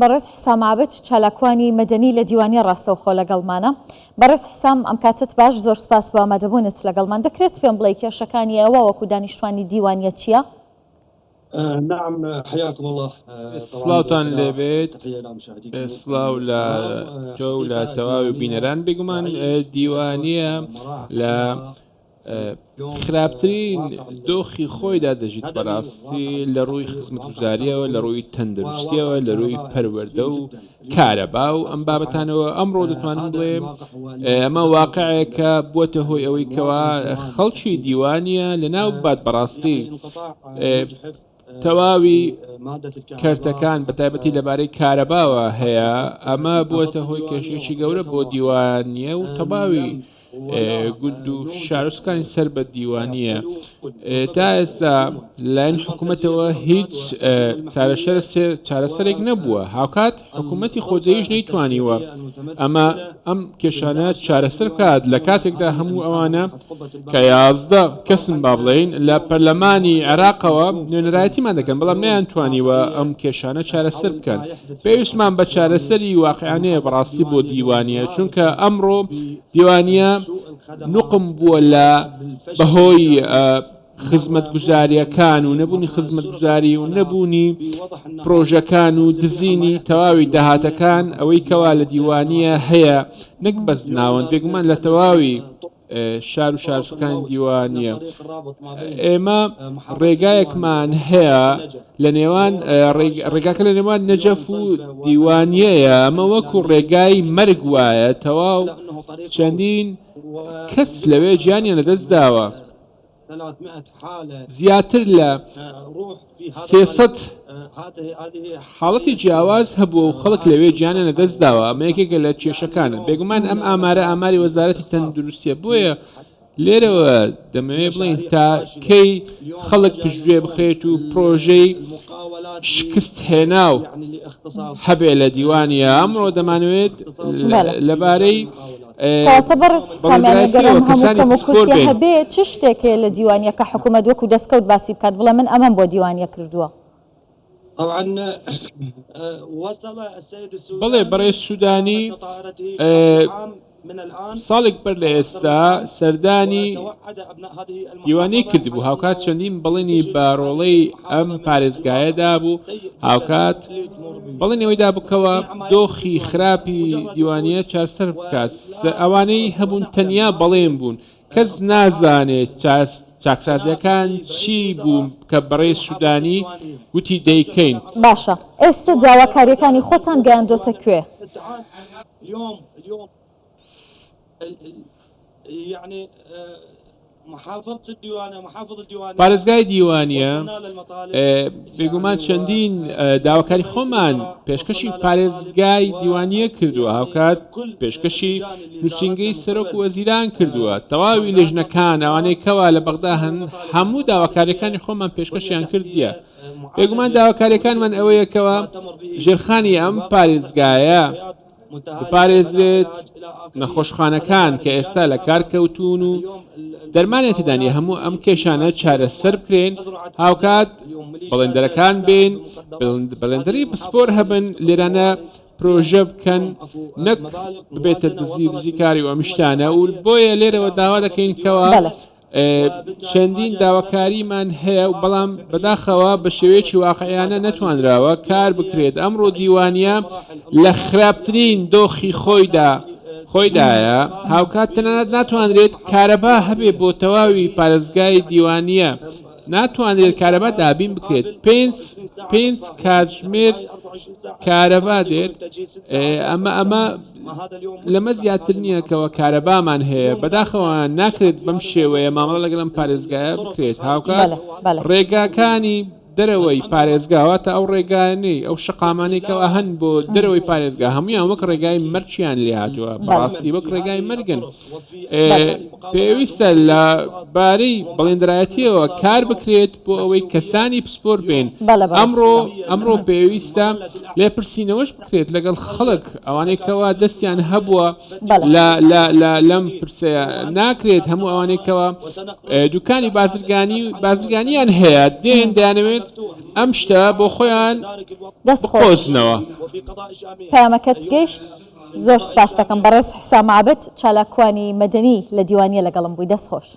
بەڕێز حسام عابد چالاکوانی مەدەنی لە دیوانی ڕاستەوخۆ لەگەڵمانە. بەڕێز حسام ئەم کاتت باش، زۆر سپاس بە ئامادەبوونت لەگەڵمان. دەکرێت پێم بڵێ کێشەکانی ئێوە وەکو دانیشتوانی دیوانیە چییە؟ نعم حياكم الله. سلاوتان لێبێت، سلااو لە تۆ و لە تەواوی بینەران. بێگومان دیوانیە لە خراپترین دۆخی خۆیدا دەژیت بەڕاستی لە ڕووی خزمەتگوزاریەوە، لە ڕووی تەندروستیەوە، لە ڕووی پەروەردە و کارەبا و ئەم بابەتانەوە ئەمڕۆ دەتوانم بڵێم ئەمە واقعەکە بووەتە هۆی ئەوەی کەوا خەڵکی دیوانیە لە ناو بات بەڕاستی تەواوی کەرتەکان بە تایبەتی لەبارەی کارەباوە هەیە. ئەمە بووەتە هۆی کێشێکی گەورە بۆ دیوانیە و تەواوی گوند و شارۆچکانی سەر بە دیوانیە. تا ئێستا لایەن حکوومەتەوە هیچ چارەسەرێک نەبووە، هاوکات حکوومەتی خۆجەیش نەیتوانیوە ئەم کێشانە چارەسەر بکات لە کاتێکدا هەموو ئەوانە کە 11 کەسن با بڵێین لە پەرلەمانی عێراقەوە نوێنەرایەتیمان دەکەن، بەڵام نەیانتوانیوە ئەم کێشانە چارەسەر بکەن. پێویستمان بە چارەسەری واقعانەیە بەڕاستی بۆ دیوانیە، چونکە ئەمڕۆ دیوانیە نوقم بووە لە بەهۆی خزمەتگوزاریەکان و نەبوونی خزمەتگوزاری و نەبوونی پرۆژەکان و دزینی تەواوی داهاتەکان ئەوەی کەوا لە دیوانیە هەیە، نەک بەس ناوەند بێگومان لە تەواوی شار و شارچەکانی دیوانیە. ئێمە ڕێگایەکمان هەیە لە نێوان ڕێگاکە لە نێوان نەجەف و دیوانیەیە، ئەمە وەکو ڕێگای مەرگ وایە. تەواو چەندین کەس لەوێ گیانیان لەدەست داوە، زیاتر لە 300 حاڵەتی جیاواز هەبووە و خەڵک لەوێ گیانیان لەدەست داوە. ئەمە یەکێکە لە کێشەکانن. بێگومان ئەم ئاماری وەزارەتی تەندروستیە، بۆیە لێرەوە دەمەوێت بڵین تا کەی خەڵک پشتگوێ بخرێت و پرۆژەی شکست هێناو هەبێ لە دیوانیە. ئەمڕۆ دەمانوێت لەبارەی کاتە بەڕێز حسامیان گەرم هەموو کەموکورتی هەبێت چ شتێکێ لە دیوانیە کە حکوومەت وەکو دەستکەوت باسی بکات بڵێ من ئەمەم بۆ دیوانیە کردووە؟ بڵێ بەڕێز سوودانی ساڵێک بەر لە ئێستا سەردانی دیوانەی کردبوو، هاوکات چەندین بەڵێنی باڕۆڵەی ئەم پارێزگایەدا بوو، هاوکات بەڵێنەوەیدا بکەوە دۆخی خراپی دیوانیە چارسەر بکات. ئەوانەی هەبوون تەنیا بەڵێن بوون، کەس نازانێت چاکسازیەکان چی بوو کە بەڕێز سوودانی وتی دەیکەین. باشە، ئێستا داواکاریەکانی خۆتان گەیاندۆتە کوێ؟ پارێزگای دیوانیە بێگومان چەندین داواکاری خۆمان پێشکەشی پارێزگای دیوانیە کردووە، هاوکات پێشکەشی نووسینگەی سەرۆک و وەزیران کردووە. تەواوی لێژنەکان ئەوانەی کەوا لە بەغدا هەن هەموو داواکاریەکانی خۆمان پێشکەشیان کردیە. بێگومان داواکاریەکانمان ئەوەیەکەوە ژێرخانی ئەم پارێزگایە بپارێزرێت، نەخۆشخانەکان کە ئێستا لە کار کەوتون و دەرمانێتیدانی هەموو ئەم کێشانە چارەسەر بکرێن، هاوکات بەڵێندەرەکان بین، بەڵێندەری پسپۆر هەبن لێرانە پرۆژە بکەن، نەک ببێتە دزی کاری و ئەمیشتانە. و بۆیە لێرەوە داوا دەکەین کەوە چەندین داواکاریمان هەیە و بەڵام بەداخەوە بە شێوەیەکی واقعیانە نەتوانراوە کار بکرێت. ئەمڕۆ دیوانیە لە خراپترین دۆخی خۆیدایە، هاوکات تەنانەت ناتوانرێت کارەبا هەبێ بۆ تەواوی پارێزگای دیوانیە، ناتوانرێت کارەبا دابین بکرێت. 5 کاتژمێر کارەبا دێت. ئەمە لەمە زیاتر نییە کەەوە کارەبامان هەیە، بەداخەوە ناکرێت بەم شێوەیە مامەڵە لەگەڵم پارێزگایە بکرێت. هاوکات ڕێگاکانی دەرەوەی پارێزگاواتە ئەو ڕێگانەی ئەو شقامانێکەوە هەن بۆ دەرەوەی پارێزگا هەمویان وەک ڕێگای مەرچیان لێ هاتووە، بەڕاستی وەک ڕێگای مەرگن. پێویستە لە بارەی بەڵێندرایەتیەوە کار بکرێت بۆ ئەوەی کەسانی پسپۆر بێن. ئەمڕۆ پێویستە لێپرسینەوەش بکرێت لەگەڵ خەڵک ئەوانێکەوە دەستیان هەبووە لەم پرسەیە. ناکرێت هەموو ئەوانێکەوە دوکانی بازرگانیان هەیە دێن دەیانەوێت ئەم شتە بۆ خۆیان دەستخۆش بقۆزنەوە. پەیامەکەت گەیشت زۆر سپاس دەکەم بەڕێز حسام عابد چالاکوانی مەدەنی لە دیوانیە لەگەڵم بووی دەستخۆش.